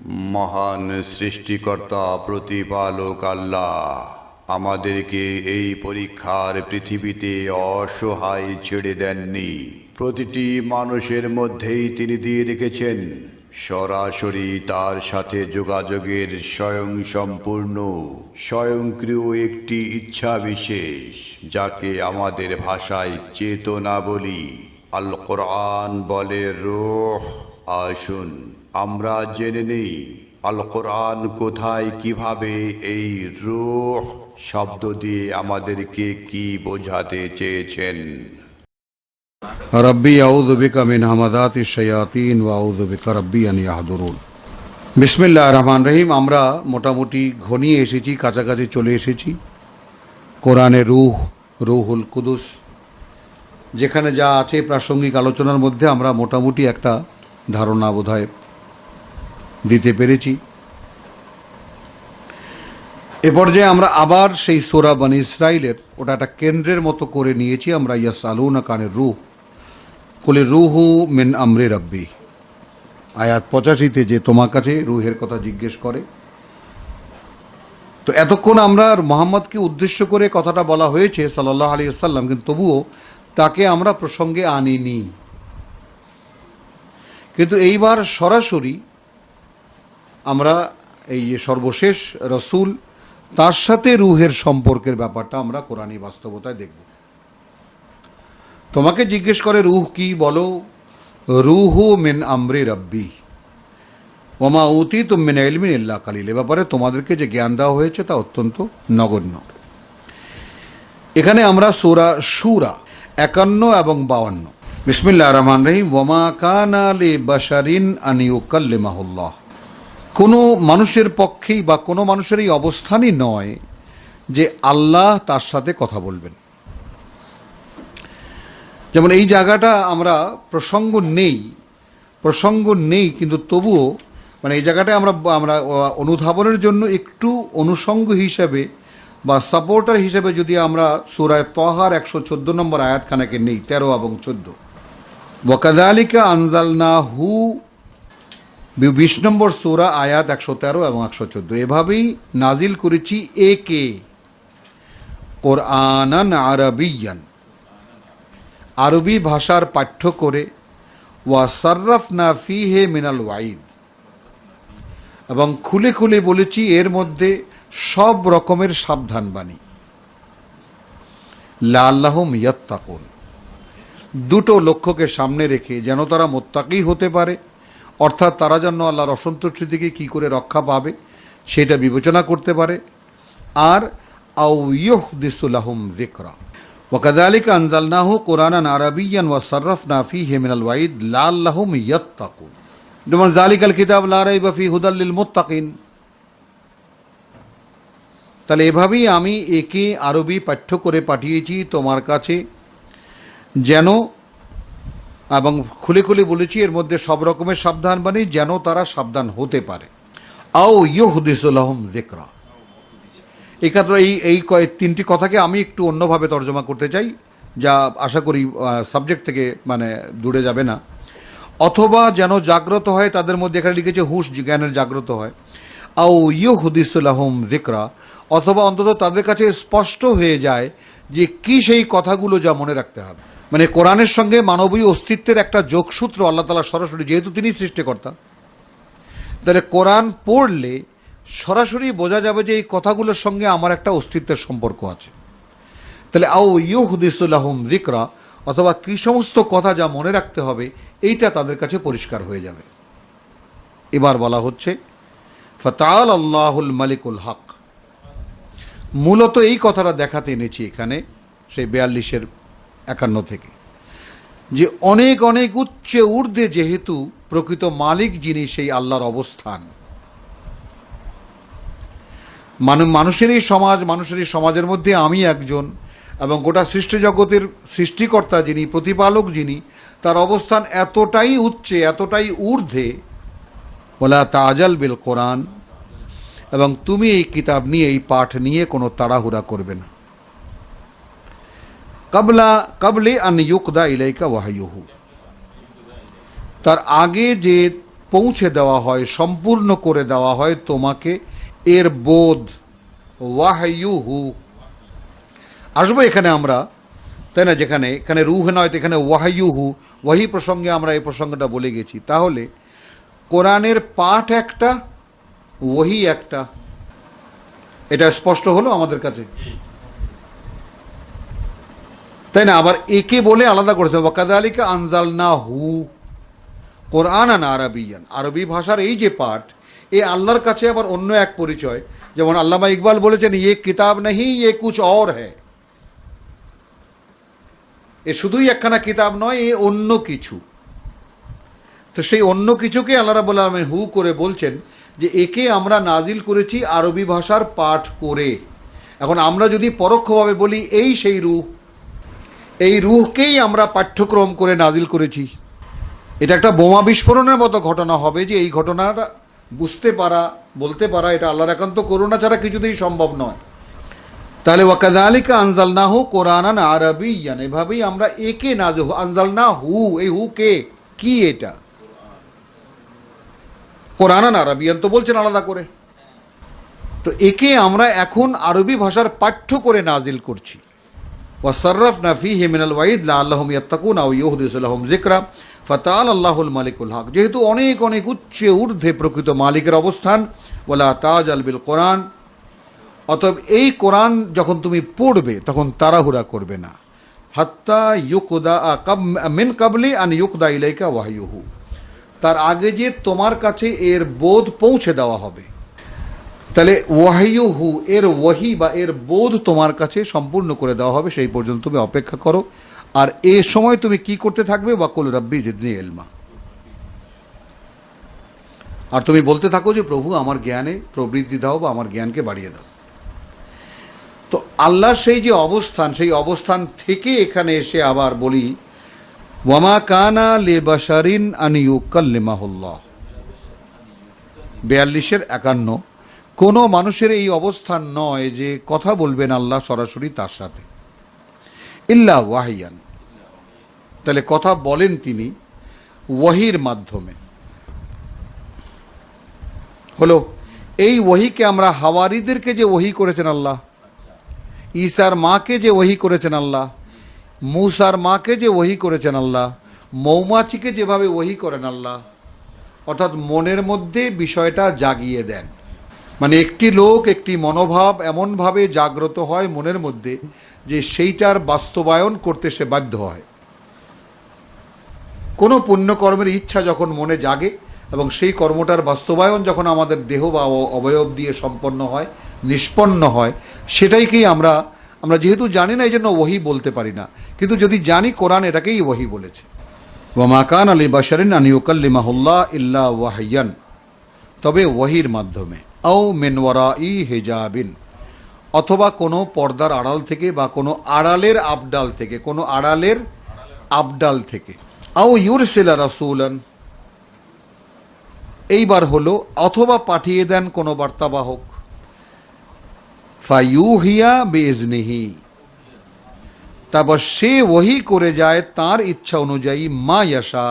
মহান সৃষ্টিকর্তা প্রতিপালক আল্লাহ আমাদেরকে এই পরীক্ষার পৃথিবীতে অসহায় ছেড়ে দেননি। প্রতিটি মানুষের মধ্যেই তিনি দিয়ে রেখেছেন সরাসরি তার সাথে যোগাযোগের স্বয়ংসম্পূর্ণ স্বয়ংক্রিয় একটি ইচ্ছা বিশেষ, যাকে আমাদের ভাষায় চেতনা বলি। আল কোরআন বলে রূহ। আসুন আমরা জেনে নেই আল কোরআন কোথায়, কিভাবে এই রূহ শব্দ দিয়ে আমাদেরকে কি বোঝাতে চেয়েছেন। রব্বি আউযু বিকা মিন হামাযাতিশ শায়াতিন ওয়া আউযু বিকা রব্বি আন ইয়াহদুরুন। বিসমিল্লাহির রহমানির রহিম। আমরা মোটামুটি ঘনিয়ে এসেছি, কাছাকাছি চলে এসেছি কোরআনের রুহুল কুদুস, যেখানে যা আছে প্রাসঙ্গিক আলোচনার মধ্যে আমরা মোটামুটি একটা ধারণা বোধহয় দিতে পেরেছি। এ পর্যায়ে আমরা আবার সেই সূরা বনী ইসরাইলের ওটা একটা কেন্দ্রের মতো করে নিয়েছি আমরা। ইয়াসআলুনাকা আনির রূহ কুল রূহু মিন আমরি রাব্বি, আয়াত 85-তে, যে তোমার কাছে রুহের কথা জিজ্ঞেস করে। তো এতক্ষণ আমরা মুহাম্মদকে উদ্দেশ্য করে কথাটা বলা হয়েছে সাল্লাল্লাহু আলাইহি ওয়াসাল্লাম, কিন্তু তবুও তাকে আমরা প্রসঙ্গে আনিনি। কিন্তু এইবার সরাসরি আমরা এই যে সর্বশেষ রসুল, তার সাথে রুহের সম্পর্কের ব্যাপারটা আমরা কোরআনী বাস্তবতায় দেখব। তোমাকে জিজ্ঞেস করে রুহ কি, বলো রুহু মিন আমরি রাব্বি ওমা উতীতুম মিন ইলমিন ইল্লা কালিল। এ ব্যাপারে তোমাদেরকে যে জ্ঞান দেওয়া হয়েছে তা অত্যন্ত নগণ্য। এখানে আমরা সূরা শুরা 51 এবং 52। বিসমিল্লাহির রহমানির রহিম। ওমা কানা লিবাশারিন আন ইউকাল্লিমাহুল্লাহ। কোনো মানুষের পক্ষেই বা কোনো মানুষের এই অবস্থানই নয় যে আল্লাহ তার সাথে কথা বলবেন। যেমন এই জায়গাটা আমরা প্রসঙ্গ নেই, কিন্তু তবুও মানে এই জায়গাটায় আমরা অনুধাবনের জন্য একটু অনুষঙ্গ হিসেবে বা সাপোর্টার হিসেবে যদি আমরা সূরা তাহার 114 নম্বর আয়াতখানাকে নেই, 13 এবং 14। ওয়াকাযালিকা আনজালনাহু 20 নম্বর সূরা আয়াত 113 এবং 114। এভাবেই নাজিল করেছি একে কোরআনান আরাবিয়ান, আরবি ভাষার পাঠ্য করে, ওয়া সাররাফনা ফিহে মিনাল ওয়াইদ, এবং খুলে খুলে বলেছি এর মধ্যে সব রকমের সাবধান বাণী। লাআল্লাহুম ইয়াত্তাকুন, দুটো লক্ষ্যকে সামনে রেখে যেন তারা মুত্তাকি হতে পারে, অর্থাৎ তারা যেন আল্লাহর অসন্তুষ্টি থেকে কী করে রক্ষা পাবে সেটা বিবেচনা করতে পারে। আর আও ইউহদিসু লাহুম যিকরা ওয়াকাযালিকা আনজালনাহু কুরআনান আরাবিয়্যান ওয়া সাররাফনা ফীহি মিনাল ওয়াইদ লাআল্লাহুম ইয়াত্তাকুন। যেমন যালিকাল কিতাব লা রাইবা ফীহি হুদাল লিল মুত্তাকিন। তাহলে এভাবেই আমি একে আরবি পাঠ্য করে পাঠিয়েছি তোমার কাছে যেন, এবং খুলে খুলে বলেছি এর মধ্যে সব রকমের সাবধান বাণী যেন তারা সাবধান হতে পারে। আও ইউহদিসু লাহুম যিকরা। এই ক্ষেত্রে এই তিনটি কথাকে আমি একটু অন্যভাবে তর্জমা করতে চাই, যা আশা করি সাবজেক্ট থেকে মানে দূরে যাবে না। অথবা যেন জাগ্রত হয় তাদের মধ্যে, এখানে লিখেছে হুশ জ্ঞানের জাগ্রত হয়। আও ইউহদিসু লাহুম যিকরা, অথবা অন্তত তাদের কাছে স্পষ্ট হয়ে যায় যে কি সেই কথাগুলো যা মনে রাখতে হবে। মানে কোরআনের সঙ্গে মানবীয় অস্তিত্বের একটা যোগসূত্র আল্লাহ তাআলা সরাসরি, যেহেতু তিনি সৃষ্টিকর্তা, তাহলে কোরআন পড়লে সরাসরি বোঝা যাবে যে এই কথাগুলোর সঙ্গে আমার একটা অস্তিত্বের সম্পর্ক আছে। তাহলে আও ইউহদিসু লাহুম যিকরা, অথবা কী সমস্ত কথা যা মনে রাখতে হবে এইটা তাদের কাছে পরিষ্কার হয়ে যাবে। এবার বলা হচ্ছে ফাতাআলা আল্লাহুল মালিকুল হক। মূলত এই কথাটা দেখাতে এনেছি এখানে সেই 42-51 থেকে, যে অনেক অনেক উচ্চে ঊর্ধ্বে যেহেতু প্রকৃত মালিক যিনি, সেই আল্লাহর অবস্থান। মানুষের এই সমাজের মধ্যে আমি একজন, এবং গোটা সৃষ্টি জগতের সৃষ্টিকর্তা যিনি, প্রতিপালক যিনি, তার অবস্থান এতটাই উচ্চে, এতটাই ঊর্ধ্বে। ওয়ালা তাজাল বিল কোরআন, এবং তুমি এই কিতাব নিয়ে, এই পাঠ নিয়ে কোনো তাড়াহুড়া করবে না। কাবলে আন ইউকদা ইলাইকা ওয়াহয়ুহু, তার আগে যে পৌঁছে দেওয়া হয়, সম্পূর্ণ করে দেওয়া হয় তোমাকে এর বোধ। ওয়াহয়ুহু আসবো এখানে আমরা, তাই না? যেখানে এখানে রুহ নয়, তো এখানে ওয়াহয়ুহু, ওয়াহি প্রসঙ্গে আমরা এই প্রসঙ্গটা বলে গেছি। তাহলে কোরআনের পাঠ একটা, ওয়াহি একটা, এটা স্পষ্ট হলো আমাদের কাছে, তাই না? আবার একে বলে আলাদা করেছে, ওয়াকাযালিকা আনজালনাহু কোরআনান আরাবিয়ান, আরবি ভাষার এই যে পাঠ, এ আল্লাহর কাছে আবার অন্য এক পরিচয়। যেমন আল্লামা ইকবাল বলেছেন, ইয়ে কিতাব নাহি ইয়ে কুছ और है, এ শুধুই একখানা কিতাব নয়, এ অন্য কিছু। তো সেই অন্য কিছুকে আল্লাহ রাব্বুল আলামিন হু করে বলছেন যে একে আমরা নাজিল করেছি আরবি ভাষার পাঠ করে। এখন আমরা যদি পরোক্ষভাবে বলি এই সেই রূহ, এই রূহকেই আমরা পাঠ্যক্রম করে নাজিল করেছি, এটা একটা বোমা বিস্ফোরণের মতো ঘটনা হবে যে এই ঘটনাটা বুঝতে পারা, বলতে পারা এটা আল্লাহর একান্ত করুণা ছাড়া কিছুতেই সম্ভব নয়। তাহলে ওয়াকাযালিকা আনজালনাহু কোরআনান আরাবিয়ান, এভাবেই আমরা একে নাজিল, আনজালনাহু, এই হু কে, কি এটা? কোরআনান আরাবিয়ান তো বলছেন আলাদা করে, তো একে আমরা এখন আরবি ভাষার পাঠ্য করে নাজিল করছি। ওয়াসাররাফনা ফীহি মিনাল ওয়াইদ লাআল্লাহুম ইয়াত্তাকুন আও ইউহদিসু লাহুম যিকরা ফাতাআলা আল্লাহুল মালিকুল হক। যেহেতু অনেক অনেক উচ্চে ঊর্ধ্বে প্রকৃত মালিকের অবস্থান, ওয়ালা তাজাল বিল কোরআন, অতএব এই কোরআন যখন তুমি পড়বে তখন তাড়াহুড়া করবে না। হাত্তা ইউকদা মিন কাবলি আন ইউকদা ইলাইকা ওয়াহয়ুহু, তার আগে যে তোমার কাছে এর বোধ পৌঁছে দেওয়া হবে। তাহলে ওয়াহয়ুহু, এর ওয়াহি বা এর বোধ তোমার কাছে সম্পূর্ণ করে দেওয়া হবে, সেই পর্যন্ত তুমি অপেক্ষা করো। আর এ সময় তুমি কি করতে থাকবে? ওয়াকুল রাব্বি জিদনি ইলমা, আর তুমি বলতে থাকো যে প্রভু আমার জ্ঞানে প্রবৃদ্ধি দাও বা আমার জ্ঞানকে বাড়িয়ে দাও। তো আল্লাহর সেই যে অবস্থান, সেই অবস্থান থেকে এখানে এসে আবার বলি, ওয়ামা কানা লিবাশারিন আন ইউকাল্লিমাহুল্লাহ, 42-51, কোনো মানুষের এই অবস্থান নয় যে কথা বলবেন আল্লাহ সরাসরি তার সাথে, ইল্লা ওয়াহিয়ান, তাহলে কথা বলেন তিনি ওয়াহির মাধ্যমে। হলো এই ওয়াহিকে আমরা হাওয়ারিদেরকে যে ওয়াহি করেছেন আল্লাহ, ঈসার মাকে যে ওয়াহি করেছেন আল্লাহ, মূসার মাকে যে ওয়াহি করেছেন আল্লাহ, মৌমাছিকে যেভাবে ওয়াহি করেন আল্লাহ, অর্থাৎ মনের মধ্যে বিষয়টা জাগিয়ে দেন। মানে একটি লোক, একটি মনোভাব এমনভাবে জাগ্রত হয় মনের মধ্যে যে সেইটার বাস্তবায়ন করতে সে বাধ্য হয়। কোনো পুণ্যকর্মের ইচ্ছা যখন মনে জাগে এবং সেই কর্মটার বাস্তবায়ন যখন আমাদের দেহ বা অবয়ব দিয়ে সম্পন্ন হয়, নিষ্পন্ন হয়, সেটাইকেই আমরা যেহেতু জানি না এই জন্য ওয়াহি বলতে পারি না, কিন্তু যদি জানি কোরআন এটাকেই ওয়াহি বলেছে। ওয়ামা কানা লিবাশারিন আন ইউকাল্লিমাহুল্লাহ ইল্লা ওয়াহিয়ান, তবে ওয়াহির মাধ্যমে, আও মিন ওয়ারাই হিজাবিন, অথবা কোনো পর্দার আড়াল থেকে বা কোনো আড়ালের আবডাল থেকে, কোনো আড়ালের আবডাল থেকে, আও ইউরসিলা রাসূলান, এইবার হলো অথবা পাঠিয়ে দেন কোনো বার্তাবাহক, ফায়ুহিয়া বিইজনিহি, তারপর সে ওয়াহি করে যায় তার ইচ্ছা অনুযায়ী, মা ইয়াশা,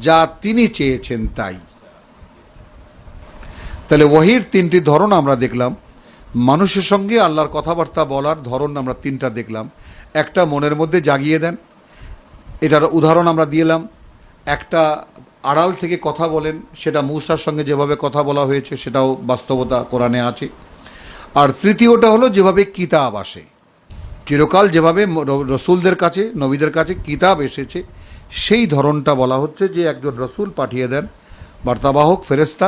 যা তিনি চেয়েছেন তাই। তাহলে ওয়াহির তিনটি ধরন আমরা দেখলাম, মানুষের সঙ্গে আল্লাহর কথাবার্তা বলার ধরন আমরা তিনটা দেখলাম। একটা মনের মধ্যে জাগিয়ে দেন, এটার উদাহরণ আমরা দিলাম। একটা আড়াল থেকে কথা বলেন, সেটা মূসার সঙ্গে যেভাবে কথা বলা হয়েছে সেটাও বাস্তবতা কোরআনে আছে। আর তৃতীয়টা হলো যেভাবে কিতাব আসে, চিরকাল যেভাবে রসুলদের কাছে, নবীদের কাছে কিতাব এসেছে, সেই ধরনটা বলা হচ্ছে যে একজন রসুল পাঠিয়ে দেন, বার্তাবাহক ফেরেস্তা।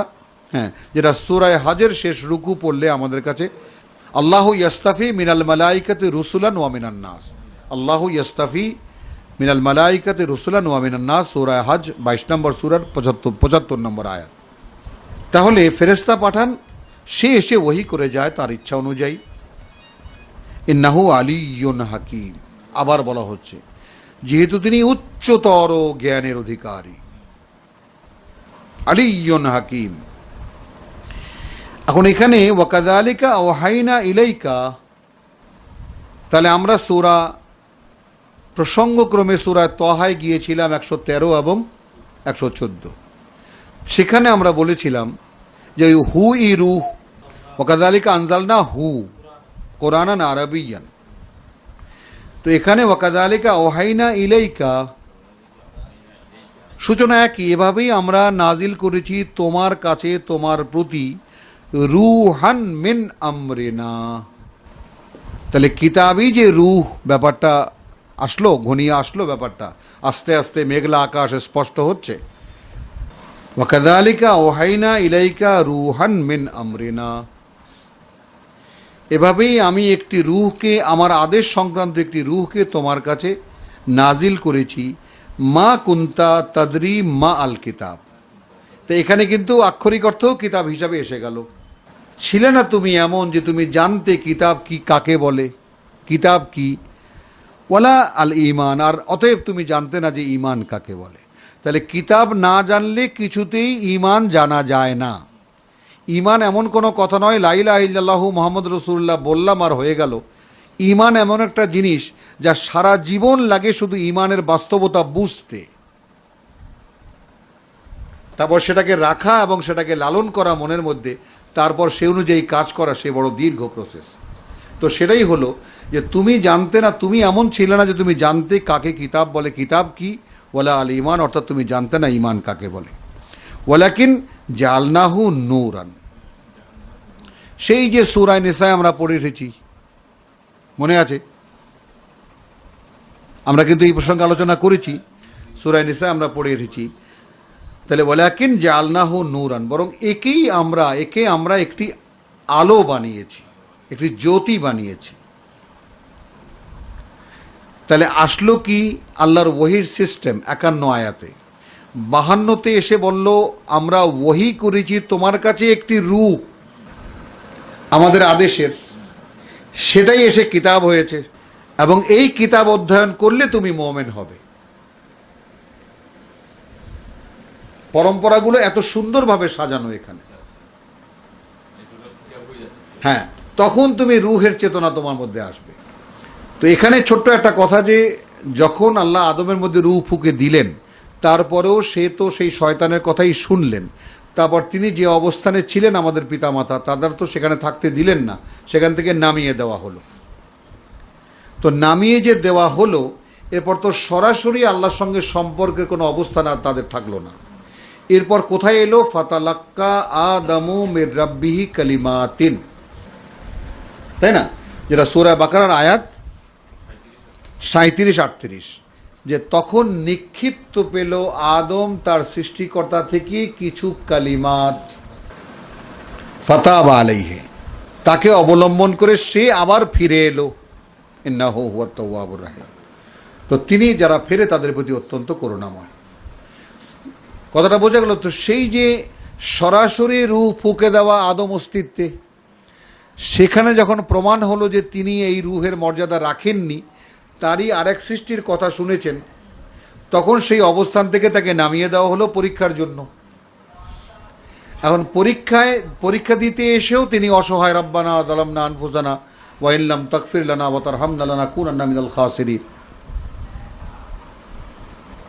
হ্যাঁ, যেটা সূরা হজের শেষ রুকু পড়লে আমাদের কাছে, আল্লাহু ইয়াস্তাফি মিনাল মালাইকাতি রুসুলান ওয়া মিনান নাস, আল্লাহু ইয়াস্তাফি মিনাল মালাইকাতি রুসুলান ওয়া মিনান নাস, সূরা হজ 22 নম্বর সূরার 75 নম্বর আয়াত। তাহলে ফেরেস্তা পাঠান, সে এসে ওয়াহি করে যায় তার ইচ্ছা অনুযায়ী। ইন্নাহু আলিয়্যুন হাকিম, আবার বলা হচ্ছে যেহেতু তিনি উচ্চতর জ্ঞানের অধিকারী, আলিয়্যুন হাকিম। এখন এখানে ওয়াকাযালিকা আওহাইনা ইলাইকা, তাহলে আমরা সূরা প্রসঙ্গক্রমে সূরা তহায় গিয়েছিলাম 113 এবং 114। সেখানে আমরা বলেছিলাম যে ওই হু ই রুহ ওয়াকাযালিকা আনজালনা হু কোরআনান আরাবিয়ান, তো এখানে ওয়াকাযালিকা ওহাইনা ইলাইকা সূচনা একই, এভাবেই আমরা নাজিল করেছি তোমার কাছে তোমার প্রতি রুহান মিন আমরিনা। তাহলে কিতাবই যে রুহ ব্যাপারটা আসলো, ঘনিয়ে আসলো ব্যাপারটা, আস্তে আস্তে মেঘলা আকাশ স্পষ্ট হচ্ছে। ওয়াকাযালিকা ওহাইনা ইলাইকা রুহান মিন আমরিনা, এভাবেই আমি একটি রূহকে, আমার আদেশ সংক্রান্ত একটি রূহকে তোমার কাছে নাজিল করেছি। মা কুন্তা তাদরি মা আল কিতাব, তো এখানে কিন্তু আক্ষরিক অর্থও কিতাব হিসাবে এসে গেল। ছিলে না তুমি এমন যে তুমি জানতে কিতাব কি কাকে বলে, কিতাব কি, ওয়ালা আল ঈমান, আর অতএব তুমি জানতে না যে ঈমান কাকে বলে। তাহলে কিতাব না জানলে কিছুতেই ঈমান জানা যায় না। ঈমান এমন কোনো কথা নয় লা ইলাহা ইল্লাল্লাহু মুহাম্মদ রাসূলুল্লাহ বললাম আর হয়ে গেল। ঈমান এমন একটা জিনিস যা সারা জীবন লাগে শুধু ঈমানের বাস্তবতা বুঝতে, তারপর সেটাকে রাখা এবং সেটাকে লালন করা মনের মধ্যে, তারপর সে অনুযায়ী কাজ করা, সে বড় দীর্ঘ প্রসেস। তো সেটাই হলো যে তুমি জানতে না, তুমি এমন ছিলে না যে তুমি জানতে কাকে কিতাব বলে, কিতাব কি, ওয়ালা আল ঈমান, অর্থাৎ তুমি জানতে না ঈমান কাকে বলে। ওয়ালাকিন জালনাহু নূরান, সেই যে সূরা নিসায় আমরা পড়ে এসেছি, মনে আছে? আমরা কিন্তু এই প্রসঙ্গে আলোচনা করেছি, সূরা নিসায় আমরা পড়ে এসেছি। তাহলে ওয়ালাকিন জালনাহু নূরান, বরং একে আমরা একটি আলো বানিয়েছি, একটি জ্যোতি বানিয়েছি। তাহলে আসলো কি আল্লাহর ওহির সিস্টেম 51 আয়াতে। 52তে এসে বলল আমরা ওহি করেছি তোমার কাছে একটি রূহ আমাদের আদেশের, সেটাই এসে কিতাব হয়েছে, এবং এই কিতাব অধ্যয়ন করলে তুমি মুমিন হবে। পরম্পরাগুলো এত সুন্দরভাবে সাজানো এখানে। হ্যাঁ, তখন তুমি রূহের চেতনা তোমার মধ্যে আসবে। তো এখানে ছোট্ট একটা কথা, যে যখন আল্লাহ আদমের মধ্যে রূহ ফুঁকে দিলেন, তারপরেও সে তো সেই শয়তানের কথাই শুনলেন। তারপর তিনি যে অবস্থানে ছিলেন আমাদের পিতামাতা, তাদের তো সেখানে থাকতে দিলেন না, সেখান থেকে নামিয়ে দেওয়া হলো। তো নামিয়ে যে দেওয়া হলো, এরপর তো সরাসরি আল্লাহর সঙ্গে সম্পর্কের কোনো অবস্থান আর তাদের থাকলো না। এরপর কোথায় এলো? ফাতালাক্কা আদামু মির রাব্বিহি কালিমাতিন, তাই না? যেটা সূরা বাকারার আয়াত 37-38, যে তখন নিক্ষিপ্ত পেল আদম তার সৃষ্টিকর্তা থেকে কিছু কালিমাত, ফাতাবা আলাইহি, তাকে অবলম্বন করে সে আবার ফিরে এলো। ইন্নাহু হুয়াত তাওয়াবুর রাহিম, তো তিনি যারা ফেরে তাদের প্রতি অত্যন্ত করুণাময়। কথাটা বোঝা গেল? তো সেই যে সরাসরি রূহ ফুঁকে দেওয়া আদম অস্তিত্বে, সেখানে যখন প্রমাণ হলো যে তিনি এই রূহের মর্যাদা রাখেননি, তারই আরেক সৃষ্টির কথা শুনেছেন, তখন সেই অবস্থান থেকে তাকে নামিয়ে দেওয়া হলো পরীক্ষার জন্য। এখন পরীক্ষা দিতে এসেও তিনি অসহায়, রব্বানা যালামনা আনফুসানা ওয়া ইন লাম তাগফির লানা ওয়া তারহামনা লানাকুনান্না মিনাল খাসিরিন,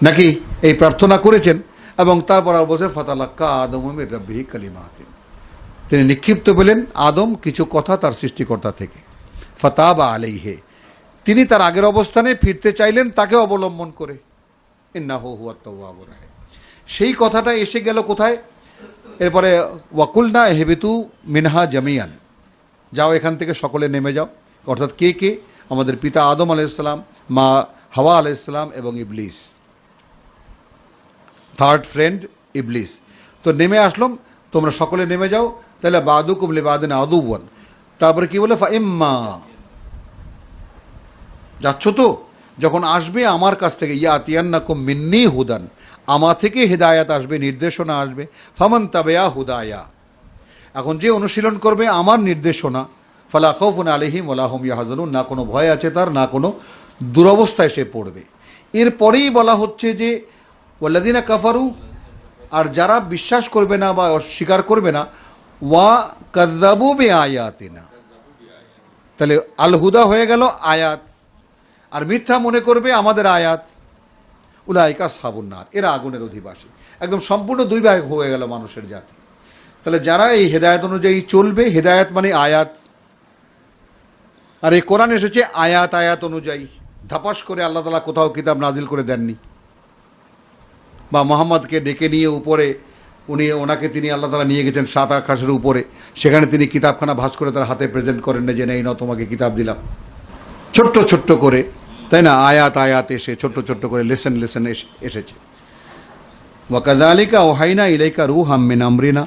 নাকি এই প্রার্থনা করেছেন। এবং তারপর বলছে ফাতালাক্কা আদম মির রাব্বিহি কালিমাতিন, তিনি নিক্ষিপ্ত পেলেন আদম কিছু কথা তার সৃষ্টিকর্তা থেকে। ফাতাবা আলাইহি, তিনি তার আগের অবস্থানে ফিরতে চাইলেন তাকে অবলম্বন করে। ইন্নাহু হুয়াত তাওয়াবুর রাহিম, সেই কথাটা এসে গেল কোথায়? এরপরে ওয়াকুলনা ইহবিতু মিনহা জামিয়ান, যাও এখান থেকে সকলে নেমে যাও। অর্থাৎ কে কে? আমাদের পিতা আদম আলাইহিস সালাম, মা হাওয়া আলাইহিস সালাম এবং ইবলিস, থার্ড ফ্রেন্ড ইবলিস। তো নেমে আসলাম, তোমরা সকলে নেমে যাও। তাহলে বাদুকুম লিবাদিন আদুওয়ান, তারপরে কি বলে? ফাইম্মা, যাচ্ছ তো, যখন আসবে আমার কাছ থেকে, ইয়াতিয়ান্নাকুম মিন্নি হুদান, আমার থেকে হেদায়াত আসবে, নির্দেশনা আসবে। ফামান তাবিয়া হুদায়া, এখন যে অনুশীলন করবে আমার নির্দেশনা, ফালা খাউফুন আলাইহিম ওয়ালা হুম ইয়াহজানুন, না কোনো ভয় আছে তার, না কোনো দুরবস্থায় সে পড়বে। এরপরেই বলা হচ্ছে যে ওয়াল্লাযিনা কাফারু, আর যারা বিশ্বাস করবে না বা অস্বীকার করবে না, ওয়া কাযযাবু বিআয়াতিনা, তাহলে আল হুদা হয়ে গেল আয়াত, আর মিথ্যা মনে করবে আমাদের আয়াত। উলাইকা আসহাবুন্নার, এরা আগুনের অধিবাসী। একদম সম্পূর্ণ দুই ভাগ হয়ে গেল মানুষের জাতি। তাহলে যারা এই হেদায়েত অনুযায়ী চলবে, হেদায়েত মানে আয়াত, আর এই কোরআন এসেছে আয়াত আয়াত অনুযায়ী। ধাপাস করে আল্লাহ তাআলা কোথাও কিতাব নাজিল করে দেননি, বা মোহাম্মদকে ডেকে নিয়ে উপরে ওনাকে তিনি আল্লাহ তাআলা নিয়ে গেছেন 7 আকাশের উপরে, সেখানে তিনি কিতাবখানা ভাঁজ করে তার হাতে প্রেজেন্ট করেন না যে এই নাও তোমাকে কিতাব দিলাম, ছোট্ট ছোট্ট করে, তাই না? আয়াত আয়াত এসে ছোট্ট ছোট্ট করে লেসন লেসন এসেছে। ওয়াকাযালিকা ওহাইনা ইলাইকা রূহাম মিন আমরিনা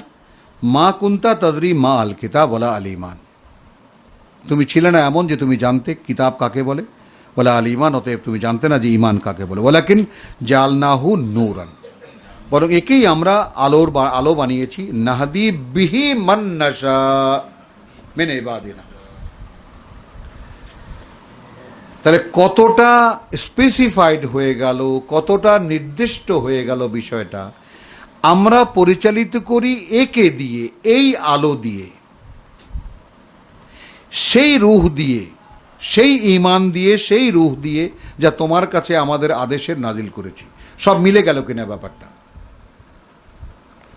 মা কুনতা তাদরি মা আল কিতাব ওয়ালা আল ঈমান। তুমি ছিলে না এমন যে তুমি জানতে কিতাব কাকে বলে, ওয়ালা আল ঈমান, অতএব তুমি জানতে না যে ঈমান কাকে বলে। ওয়ালাকিন জাআলনাহু নূরান, বরং একেই আমরা আলো বানিয়েছি, নাহদি বিহি মান নাশা মিন ইবাদিনা। তাহলে কতটা স্পেসিফাইড হয়ে গেল, কতটা নির্দিষ্ট হয়ে গেল বিষয়টা। আমরা পরিচালিত করি একে দিয়ে, এই আলো দিয়ে, সেই রূহ দিয়ে, সেই ঈমান দিয়ে, সেই রূহ দিয়ে যা তোমার কাছে আমাদের আদেশের নাজিল করেছি। সব মিলে গেল কিনা ব্যাপারটা?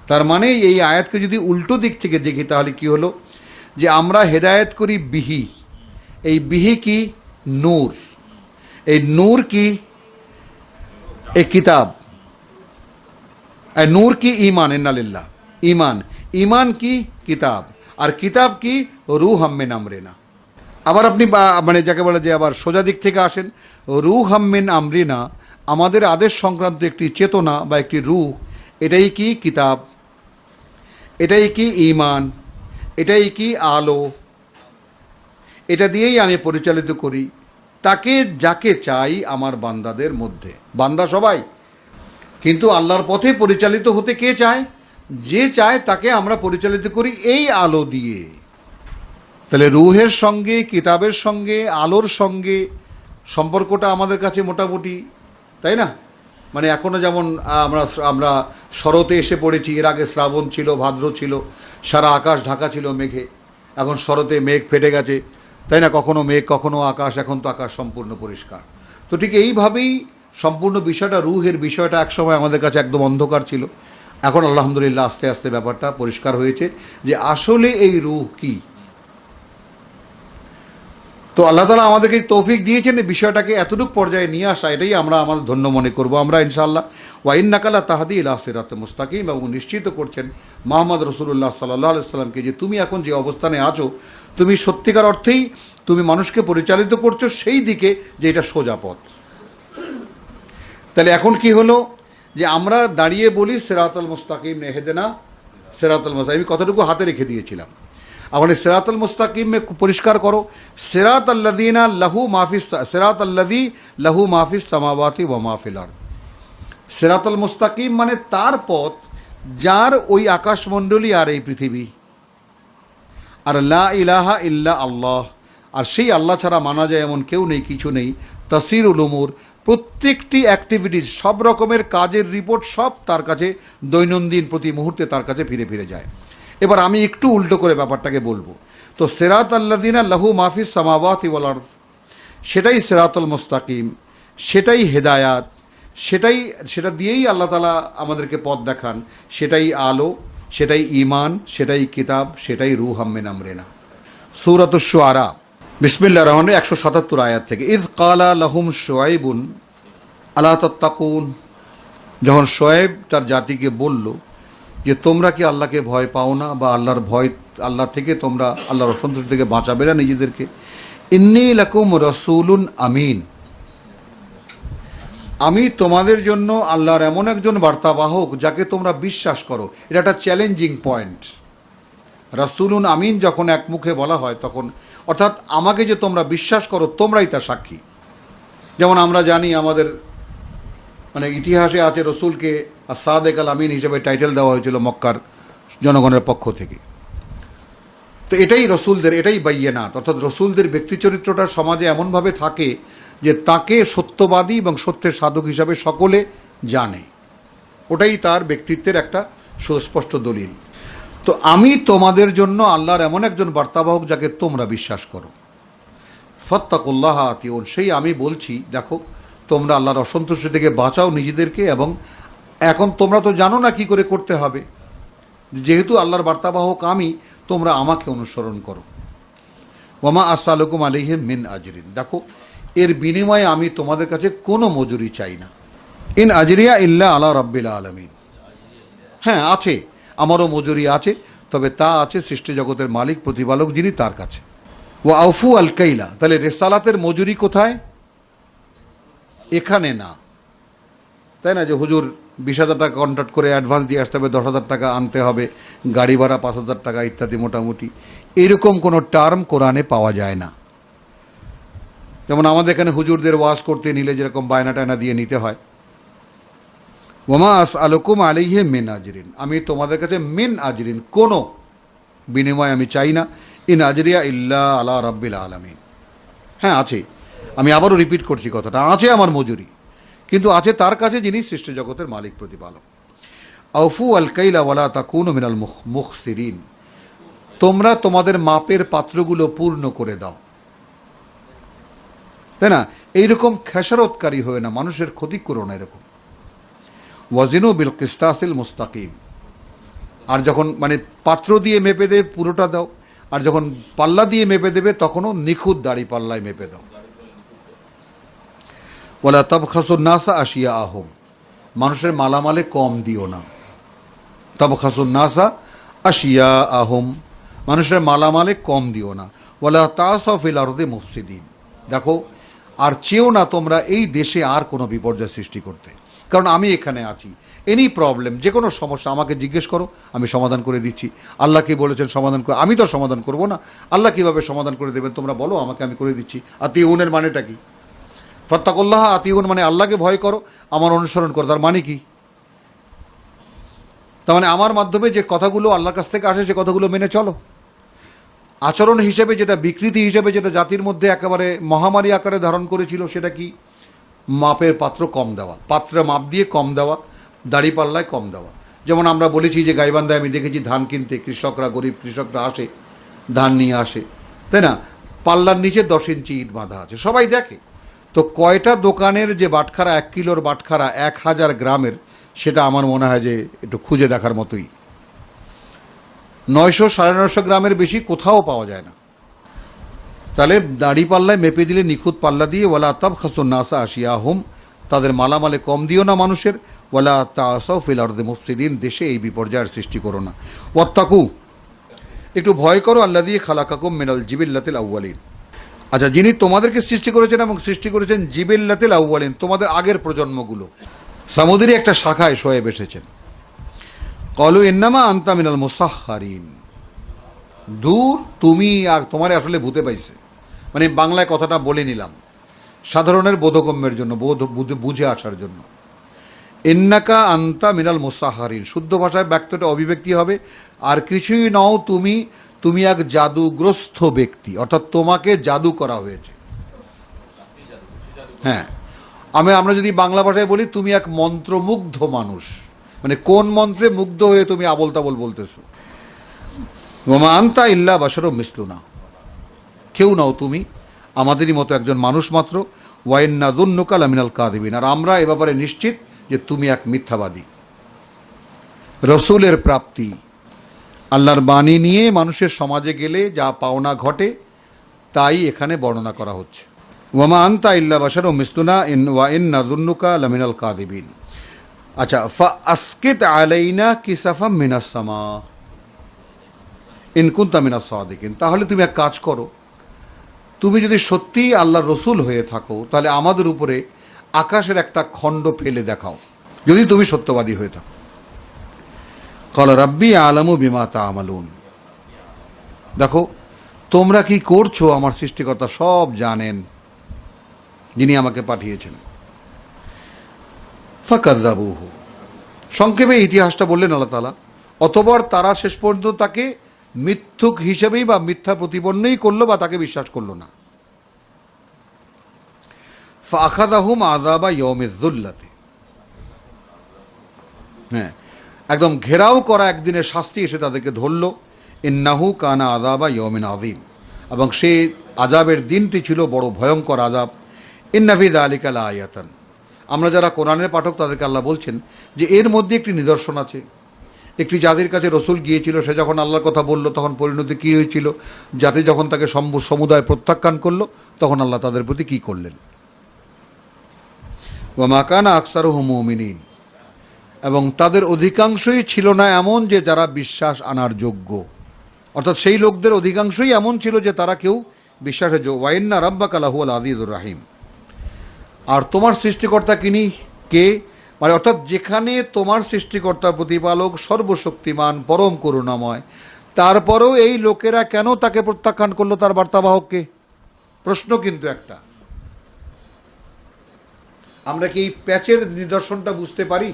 তার মানে এই আয়াতকে যদি উল্টো দিক থেকে দেখি তাহলে কি হলো, যে আমরা হেদায়েত করি বিহি, এই বিহি কি? নূর। এই নূর কি? এই কিতাব। নূর কি? ঈমান, ইন্নালিল্লাহ, ঈমান। ঈমান কি? কিতাব। আর কিতাব কি? রূহাম মিন আমরিনা। আবার আপনি মানে যাকে বলে যে আবার সোজা দিক থেকে আসেন, রূহাম মিন আমরিনা, আমাদের আদেশ সংক্রান্ত একটি চেতনা বা একটি রূহ, এটাই কি? কিতাব। এটাই কি? ঈমান। এটাই কি? আলো। এটা দিয়েই আমি পরিচালিত করি তাকে যাকে চাই আমার বান্দাদের মধ্যে। বান্দা সবাই, কিন্তু আল্লাহর পথে পরিচালিত হতে কে চায়? যে চায় তাকে আমরা পরিচালিত করি এই আলো দিয়ে। তাহলে রূহের সঙ্গে, কিতাবের সঙ্গে, আলোর সঙ্গে সম্পর্কটা আমাদের কাছে মোটামুটি, তাই না? মানে এখনও যেমন আমরা শরতে এসে পড়েছি, এর আগে শ্রাবণ ছিল, ভাদ্র ছিল, সারা আকাশ ঢাকা ছিল মেঘে। এখন শরতে মেঘ ফেটে গেছে, তাই না? কখনো মেঘ, কখনো আকাশ, এখন তো আকাশ সম্পূর্ণ পরিষ্কার। তো ঠিক এইভাবেই সম্পূর্ণ বিষয়টা, রূহের বিষয়টা একসময় আমাদের কাছে একদম অন্ধকার ছিল। এখন আলহামদুলিল্লাহ আস্তে আস্তে ব্যাপারটা পরিষ্কার হয়েছে যে আসলে এই রূহ কি। তো আল্লাহ তাআলা আমাদেরকে তৌফিক দিয়েছেন এই বিষয়টাকে এতটুকু পর্যায়ে নিয়ে আসা, এটাই আমরা আমাদের ধন্য মনে করব আমরা ইনশাআল্লাহ। ওয়া ইন্নাকা লা তাহদি ইলা সিরাতিন মুস্তাকিম, এবং নিশ্চিত করছেন মুহাম্মদ রাসূলুল্লাহ সাল্লাল্লাহু আলাইহি সাল্লামকে যে তুমি এখন যে অবস্থানে আছো, তুমি সত্যিকার অর্থেই তুমি মানুষকে পরিচালিত করছো সেই দিকে যে এটা সোজা পথ। তাহলে এখন কি হলো, যে আমরা দাঁড়িয়ে বলি সিরাতাল মুস্তাকিম, ইহদিনা সিরাতাল মুস্তাকিম, কতটুকু হাতে রেখে দিয়েছিলাম। এখন সিরাতাল মুস্তাকিম পরিষ্কার করো, সিরাতাল্লাযীনা লাহু মাফিস, সিরাতাল্লাযী লাহু মাফিস সামাওয়াতি ওয়া মা ফিল আরদ। সিরাতাল মুস্তাকিম মানে তার পথ যার ওই আকাশমণ্ডলী আর এই পৃথিবী। আর লা ইলাহা ইল্লা আল্লাহ, আর সেই আল্লাহ ছাড়া মানা যায় এমন কেউ নেই, কিছু নেই। তাসিরুল উমুর, প্রত্যেকটি অ্যাক্টিভিটিস, সব রকমের কাজের রিপোর্ট সব তার কাছে দৈনন্দিন প্রতি মুহূর্তে তার কাছে ফিরে ফিরে যায়। এবার আমি একটু উল্টো করে ব্যাপারটাকে বলবো। তো সিরাতাল্লাযীনা লাহু মাফিস সামাওয়াতি ওয়াল আরদ, সেটাই সিরাতুল মুস্তাকিম, সেটাই হেদায়াত, সেটা দিয়েই আল্লাহ তাআলা আমাদেরকে পথ দেখান। সেটাই আলো, সেটাই ঈমান, সেটাই কিতাব, সেটাই রূহাম মিন আমরিনা। সূরাতুশ শুআরা বিসমিল্লাহির রহমানির রহিম 177 আয়াত থেকে। ইয ক্বালা লাহুম শুআইবুন আলা তাত্তাকুন, যখন শুআয়ব তার জাতিকে বলল যে তোমরা কি আল্লাহকে ভয় পাও না, বা আল্লাহর ভয়, আল্লাহ থেকে তোমরা আল্লাহর অসন্তুষ্টি থেকে বাঁচাবে না নিজেদেরকে। ইন্নী লাকুম রাসূলুন আমিন, আমি তোমাদের জন্য আল্লাহর এমন একজন বার্তাবাহক যাকে তোমরা বিশ্বাস করো। এটা একটা চ্যালেঞ্জিং পয়েন্ট। রাসূলুন আমিন যখন এক মুখে বলা হয় তখন অর্থাৎ আমাকে যে তোমরা বিশ্বাস করো তোমরাই তার সাক্ষী। যেমন আমরা জানি আমাদের মানে ইতিহাসে আছে রসুলকে সাদেক আল আমিন হিসেবে টাইটেল দেওয়া হয়েছিল মক্কার জনগণের পক্ষ থেকে। তো এটাই রসুলদের, এটাই বাইয়িনাত, অর্থাৎ রসুলদের ব্যক্তি চরিত্রটা সমাজে এমনভাবে থাকে যে তাকে সত্যবাদী এবং সত্যের সাধক হিসাবে সকলে জানে। ওটাই তার ব্যক্তিত্বের একটা সুস্পষ্ট দলিল। তো আমি তোমাদের জন্য আল্লাহর এমন একজন বার্তাবাহক যাকে তোমরা বিশ্বাস করো। ফাত্তাকুল্লাহ আতিউন, সেই আমি বলছি, দেখো তোমরা আল্লাহর অসন্তুষ্টি থেকে বাঁচাও নিজেদেরকে, এবং এখন তোমরা তো জানো না কি করে করতে হবে, যেহেতু আল্লাহর বার্তাবাহক আমি, তোমরা আমাকে অনুসরণ করো। ওয়ামা আসসালুকুম আলাইহি মিন আজরিন, দেখো এর বিনিময়ে আমি তোমাদের কাছে কোনো মজুরি চাই না। ইন আজরিয়া ইল্লা আলা রাব্বিল আলামিন, হ্যাঁ আছে, আমারও মজুরি আছে, তবে তা আছে সৃষ্টি জগতের মালিক প্রতিপালক যিনি, তার কাছে। ও আউফু আল কাইলা, তাহলে রেসালাতের মজুরি কোথায়? এখানে না, তাই না, যে হুজুর 20,000 টাকা কন্ট্রাক্ট করে অ্যাডভান্স দিয়ে আসতে হবে, 10,000 টাকা আনতে হবে, গাড়ি ভাড়া 5,000 টাকা ইত্যাদি, মোটামুটি এরকম কোনো টার্ম কোরআনে পাওয়া যায় না। যেমন আমাদের এখানে হুজুরদের ওয়াজ করতে নিলে যেরকম বায়না টায়না দিয়ে নিতে হয়। ওয়ামা আসআলুকুম আলাইহি মিন আজরিন, আমি তোমাদের কাছে মিন আজরিন কোনো বিনিময় আমি চাই না। ইন আজরিয়া ইল্লা আলা রাব্বিল আলামিন, হ্যাঁ আছে, আমি আবারও রিপিট করছি কথাটা, আছে আমার মজুরি, কিন্তু আছে তার কাছে যিনি সৃষ্টি জগতের মালিক প্রতিপালক। আউফু আল কাইলা ওয়ালা তাকুনু মিনাল মুখসিরিন, তোমরা তোমাদের মাপের পাত্রগুলো পূর্ণ করে দাও, তাই না, এইরকম খেসারতকারী হয়ে না, মানুষের ক্ষতি করো না এরকম। ওয়াজিনু বিল কিস্তাসিল মুস্তাকিম, আর যখন মানে পাত্র দিয়ে মেপে দেবে পুরোটা দাও, আর যখন পাল্লা দিয়ে মেপে দেবে তখনও নিখুঁত দাড়ি পাল্লায় মেপে দাও। ওয়ালা তাবখাসুন নাসা আশিয়া আহম, মানুষের মালামালে কম দিও না। তাবখাসুন নাসা আশিয়া আহম, মানুষের মালামালে কম দিও না। ওয়ালা তাসাউ ফিল আরদি মুফসিদিন, দেখো আর চেও না তোমরা এই দেশে আর কোনো বিপর্যয় সৃষ্টি করতে, কারণ আমি এখানে আছি। এনি প্রবলেম, যে কোনো সমস্যা আমাকে জিজ্ঞেস করো, আমি সমাধান করে দিচ্ছি। আল্লাহ কি বলেছেন সমাধান করে, আমি তো সমাধান করব না, আল্লাহ কিভাবে সমাধান করে দেবেন তোমরা বলো আমাকে, আমি করে দিচ্ছি। আতিউনের মানেটা কি? ফাত্তাকুল্লাহ, আতিউন মানে আল্লাহকে ভয় করো, আমার অনুসরণ করো, তার মানে কি? তার মানে আমার মাধ্যমে যে কথাগুলো আল্লাহর কাছ থেকে আসে সে কথাগুলো মেনে চলো। আচরণ হিসেবে যেটা, বিকৃতি হিসেবে যেটা জাতির মধ্যে একেবারে মহামারী আকারে ধারণ করেছিল, সেটা কি? মাপের পাত্র কম দেওয়া, পাত্রে মাপ দিয়ে কম দেওয়া, দাড়ি পাল্লায় কম দেওয়া। যেমন আমরা বলেছি যে গাইবান্ধায় আমি দেখেছি ধান কিনতে কৃষকরা, গরিব কৃষকরা আসে, ধান নিয়ে আসে, তাই না, পাল্লার নিচে 10 ইঞ্চি ইট বাঁধা আছে, সবাই দেখে। তো কয়টা দোকানের যে বাটখারা, 1 কিলোর বাটখারা 1000 গ্রামের, সেটা আমার মনে হয় যে একটু খুঁজে দেখার মতোই। 900 950 গ্রামের বেশি কোথাও পাওয়া যায় না। তাহলে দাড়ি পাল্লায় মেপে দিলে নিখুঁত পাল্লা দিয়ে, ওয়ালা তাবখাসুন নাসা আশিয়াহুম, তাদের মালামালে কম দিও না মানুষের। ওয়ালা তাসাউ ফিল আরদি মুফসিদিন, দেশে এই বিপর্যয়ের সৃষ্টি করো না। ওয়াত্তাকু, একটু ভয় করো, আল্লাযী খালাকাকুম মিনাল জিবিল্লাতিল আউয়ালিন, আচ্ছা যিনি তোমাদেরকে সৃষ্টি করেছেন এবং সৃষ্টি করেছেন জিবিল্লাতিল আউয়ালিন, তোমাদের আগের প্রজন্মগুলো। সামুদ্রি একটা শাখায় শোয়েব এসেছেন। ক্বালু ইন্নামা আনতা মিনাল মুসাহহারিন, দূর তুমি, আর তোমারে আসলে ভূতে পাইছে, মানে বাংলায় কথাটা বলে নিলাম সাধারণের বোধগম্যের জন্য, বুঝে আসার জন্য। ইন্নাকা আনতা মিনাল মুসাহহারিন, শুদ্ধ ভাষায় ব্যক্তটা অভিব্যক্তি হবে, আর কিছুই নও তুমি, তুমি এক জাদুগ্রস্ত ব্যক্তি, অর্থাৎ তোমাকে জাদু করা হয়েছে। হ্যাঁ, আমরা যদি বাংলা ভাষায় বলি, তুমি এক মন্ত্রমুগ্ধ মানুষ, মানে কোন মন্ত্রে মুগ্ধ হয়ে তুমি আবল তাবল বলতেছো। ওমা আনতা ইল্লা বাশারুম মিসলুনা, কেউ নাও তুমি, আমাদেরই মতো একজন মানুষ মাত্র। ওয়াইন্না যুন্নুকা লামিনাল কাযিবিন, আর আমরা এ ব্যাপারে নিশ্চিত যে তুমি এক মিথ্যাবাদী। রসুলের প্রাপ্তি, আল্লাহর বাণী নিয়ে মানুষের সমাজে গেলে যা পাওনা ঘটে তাই এখানে বর্ণনা করা হচ্ছে। ওয়ামা আনতা ইল্লা বাশারুম মিসলুনা ওয়া ইন্না যুন্নুকা লামিনাল কাযিবিন। আচ্ছা, ফা আসকিত আলাইনা কিসাফাম মিনাস সামা ইন কুনতা মিনাস সাদিকিন, তাহলে তুমি এক কাজ করো, তুমি যদি সত্যিই আল্লাহর রসুল হয়ে থাকো, তাহলে আমাদের উপরে আকাশের একটা খণ্ড ফেলে দেখাও, যদি তুমি সত্যবাদী হয়ে থাকো। ক্বালা রাব্বি আ'লামু বিমা তা'মালুন, দেখো তোমরা কি করছো আমার সৃষ্টিকর্তা সব জানেন, যিনি আমাকে পাঠিয়েছেন। ফাকাযযাবুহু, সংক্ষেপে ইতিহাসটা বললেন আল্লাহ তাআলা। অতঃপর তারা শেষ পর্যন্ত তাকে মিথ্যুক হিসেবেই বা মিথ্যা প্রতিপন্নই করলো, বা তাকে বিশ্বাস করলো না। ফাআখাযাহুম আযাবা ইয়াউমিয যুল্লাতি, হ্যাঁ একদম ঘেরাও করা একদিনের শাস্তি এসে তাদেরকে ধরল। ইন্নাহু কানা আযাবা ইয়াউমিন আযীম, এবং সেই আযাবের দিনটি ছিল বড় ভয়ঙ্কর আযাব। ইন্না ফি যালিকা লাআয়াতান, আমরা যারা কোরআনের পাঠক তাদেরকে আল্লাহ বলছেন যে এর মধ্যে একটি নিদর্শন আছে। একটি জাতির কাছে রসুল গিয়েছিল, সে যখন আল্লাহর কথা বলল তখন পরিণতি কী হয়েছিল, জাতি যখন তাকে সমুদায় প্রত্যাখ্যান করলো তখন আল্লাহ তাদের প্রতি কী করলেন। ওয়া মা কানা আকসারুহুম মুমিনিন, এবং তাদের অধিকাংশই ছিল না এমন যে যারা বিশ্বাস আনার যোগ্য, অর্থাৎ সেই লোকদের অধিকাংশই এমন ছিল যে তারা কেউ বিশ্বাসের যোগ্য। ওয়া ইন্না রাব্বাকা লাহুয়াল আজিজুর রাহিম, আর তোমার সৃষ্টিকর্তা কিনি কে, মানে অর্থাৎ যেখানে তোমার সৃষ্টিকর্তা প্রতিপালক সর্বশক্তিমান পরম করুণাময়, তারপরেও এই লোকেরা কেন তাকে প্রত্যাখ্যান করলো, তার বার্তাবাহককে? প্রশ্ন কিন্তু একটা, আমরা কি এই প্যাচের নিদর্শনটা বুঝতে পারি?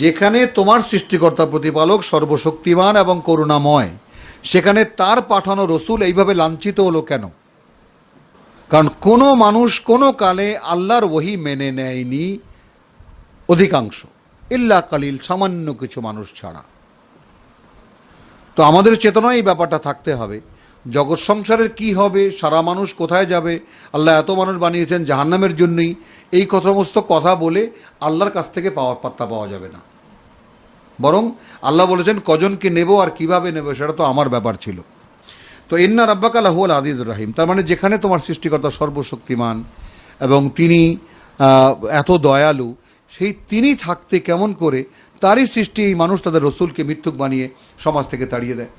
যেখানে তোমার সৃষ্টিকর্তা প্রতিপালক সর্বশক্তিমান এবং করুণাময়, সেখানে তার পাঠানো রসুল এইভাবে লাঞ্ছিত হলো কেন? কারণ কোনো মানুষ কোনো কালে আল্লাহর ওহী মেনে নেয়নি, অধিকাংশ, ইল্লা কালিল, সামান্য কিছু মানুষ ছাড়া। তো আমাদের চেতনায় এই ব্যাপারটা থাকতে হবে, জগৎ সংসারের কি হবে, সারা মানুষ কোথায় যাবে, আল্লাহ এত মানুষ বানিয়েছেন জাহান্নামের জন্যই, এই সমস্ত কথা বলে আল্লাহর কাছ থেকে পাত্তা পাওয়া যাবে না। বরং আল্লাহ বলেছেন কজনকে নেব আর কিভাবে নেব সেটা তো আমার ব্যাপার ছিল। তো ইন্না রাব্বাকা লাহুয়াল আজিজুর রাহিম, তার মানে যেখানে তোমার সৃষ্টিকর্তা সর্বশক্তিমান এবং তিনি এত দয়ালু, সেই তিনি থাকতে কেমন করে তারই সৃষ্টি এই মানুষ তাদের রসুলকে মিথ্যুক বানিয়ে সমাজ থেকে তাড়িয়ে দেয়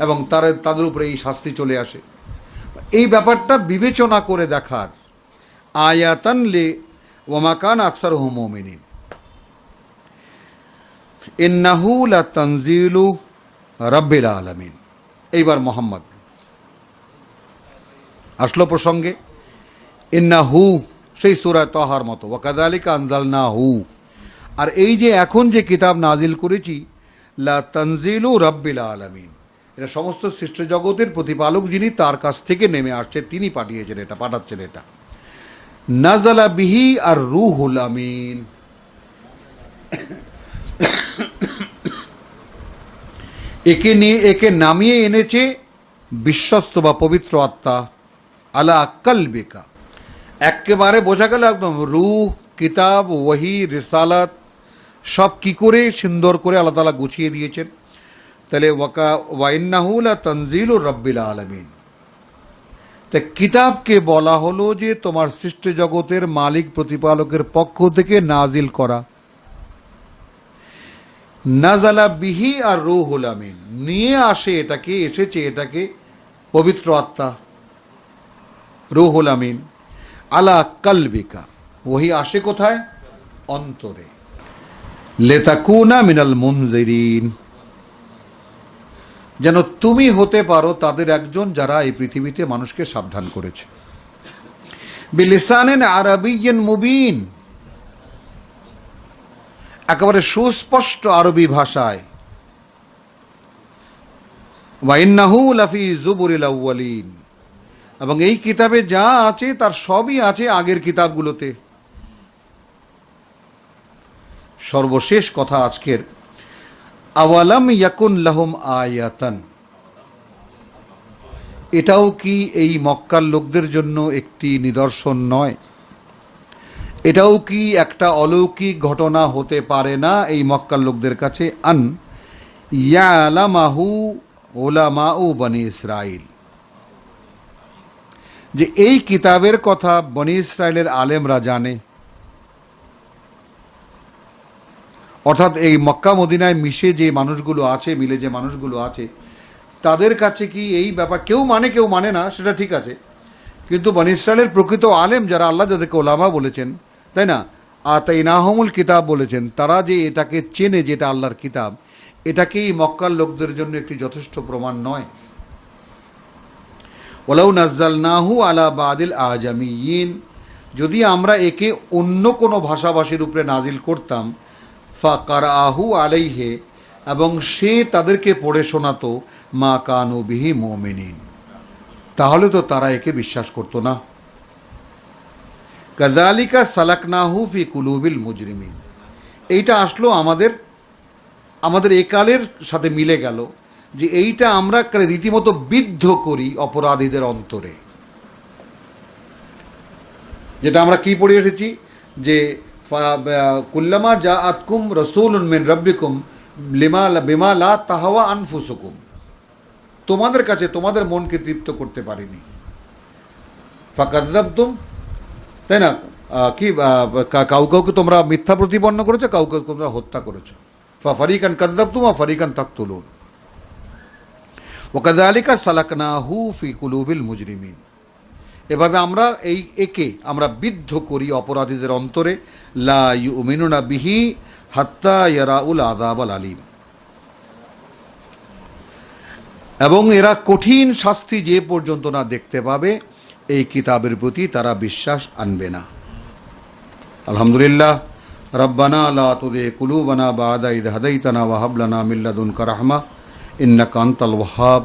এবং তাদের উপরে এই শাস্তি চলে আসে। এই ব্যাপারটা বিবেচনা করে দেখার, আয়াতান লে ওয়া মা কানা আকসারুহুম মুমিনিন ইন্নাহু লাতানজিলু রাব্বিল আলামিন। এইবার মোহাম্মদ আসলো প্রসঙ্গে। ইন্নাহু সেই সূরা তাহার মতো, ওয়া কাযালিকা আনজালনাহু, আর এই যে এখন যে কিতাব নাজিল করেছি, লাতানজিলু রাব্বিল আলামিন, এটা সমস্ত সৃষ্ট জগতের প্রতিপালক যিনি তার কাছ থেকে নেমে আসছে, তিনি পাঠিয়েছেন, এটা পাঠাচ্ছেন। এটা নাজালা বিহি আর রুহুল আমিন, একে নামিয়ে এনেছে বিশ্বস্ত বা পবিত্র আত্মা, আলা কলবিকা, একেবারে বোঝা গেল একদম রূহ, কিতাব, ওয়াহি, রিসালাত সব কি করে সুন্দর করে আল্লাহ তাআলা গুছিয়ে দিয়েছেন। তাহলে ওয়া ইন্নাহু লাতানজিলুর রাব্বিল আলামিন, তা কিতাবকে বলা হলো যে তোমার সৃষ্টি জগতের মালিক প্রতিপালকের পক্ষ থেকে নাজিল করা। নাজালা বিহি আর রুহুল আমিন, নিয়ে আসে এটাকে, এসেছে এটাকে পবিত্র আত্মা রুহুল আমিন, আলা কলবিকা, ওহি আসে কোথায়? অন্তরে। লিতাকুনা মিনাল মুনজিরিন, যেন তুমি হতে পারো তাদের একজন যারা এই পৃথিবীতে মানুষকে সাবধান করেছে। বিলিসানিন আরাবিয়্যিন মুবিন, একেবারে সুস্পষ্ট আরবি ভাষায়। ওয়া ইন্নাহু লাফি জুবুরিল আউয়ালিন, এবং এই কিতাবে যা আছে তার সবই আছে আগের কিতাবগুলোতে। সর্বশেষ কথা আজকের, আওয়ালাম ইয়াকুন লাহুম আয়াতান, এটাও কি এই মক্কার লোকদের জন্য একটি নিদর্শন নয়? এটাও কি একটা অলৌকিক ঘটনা হতে পারে না এই মক্কার লোকদের কাছে? আন ইয়ালামাহু উলামাউ বনি ইসরাইল, যে এই কিতাবের কথা বনি ইসরায়েলের আলেমরা জানে। অর্থাৎ এই মক্কা মদিনায় মিশে যে মানুষগুলো আছে, মিলে যে মানুষগুলো আছে, তাদের কাছে কি এই ব্যাপার, কেউ মানে না, সেটা ঠিক আছে, কিন্তু বনি ইসরায়েলের প্রকৃত আলেম যারা, আল্লাহ যাদেরকে ওলামা বলেছেন, তাই না, আতাইনাহুমুল কিতাব বলেছেন, তারা যে এটাকে চেনে যেটা আল্লাহর কিতাব, এটাকেই মক্কার লোকদের জন্য একটি যথেষ্ট প্রমাণ নয়? ওয়ালাউ নাজ্জালনাহু আলা বাদিল আজামিয়িন, যদি আমরা একে অন্য কোনো ভাষাভাষীর উপরে নাজিল করতাম, ফাকারাহু আলাইহে, এবং সে তাদেরকে পড়ে শোনাতো, মা কানু বিহি মুমিনিন, তাহলে তো তারা একে বিশ্বাস করতো না। কাযালিকা সালাকনাহু ফি কুলুবিল মুজরিমিন, এইটা আসলো আমাদের একালের সাথে মিলে গেল, যে এইটা আমরা রীতিমতো বিদ্ধ করি অপরাধীদের অন্তরে। যেটা আমরা কি পড়ে এসেছি, যে কুল্লামা যা আতকুম রসুল মিন রব্বিকুম বিমা লা তাহাওয়া আনফুসুকুম, তোমাদের কাছে তোমাদের মনকে তৃপ্ত করতে পারেনি। ফাকাযযাবতুম, তাই না? কাউকে তোমরা মিথ্যা প্রতিপন্ন করেছো, কাউকে তোমরা হত্যা করেছো। ফারিকান কাযযাবতুম ওয়া ফারিকান তাকতুলুন ওয়া কাযালিকা সালাকনাহু ফি কুলুবিল মুজরিমিন। এভাবে আমরা একে আমরা বিদ্ধ করি অপরাধীদের অন্তরে, লা ইউমিনুনা বিহি হাত্তা ইয়ারাউল আযাবাল আলীম, এবং এরা কঠিন শাস্তি যে পর্যন্ত না দেখতে পাবে এই কিতাবের প্রতি তারা বিশ্বাস আনবে না। আলহামদুলিল্লাহ। রব্বানা লা তুযিগ কুলুবানা বা'দা ইয হাদাইতানা ওয়া হাব লানা মিন লাদুনকা রাহমা ইন্নাকা আনতাল ওয়াহ্হাব।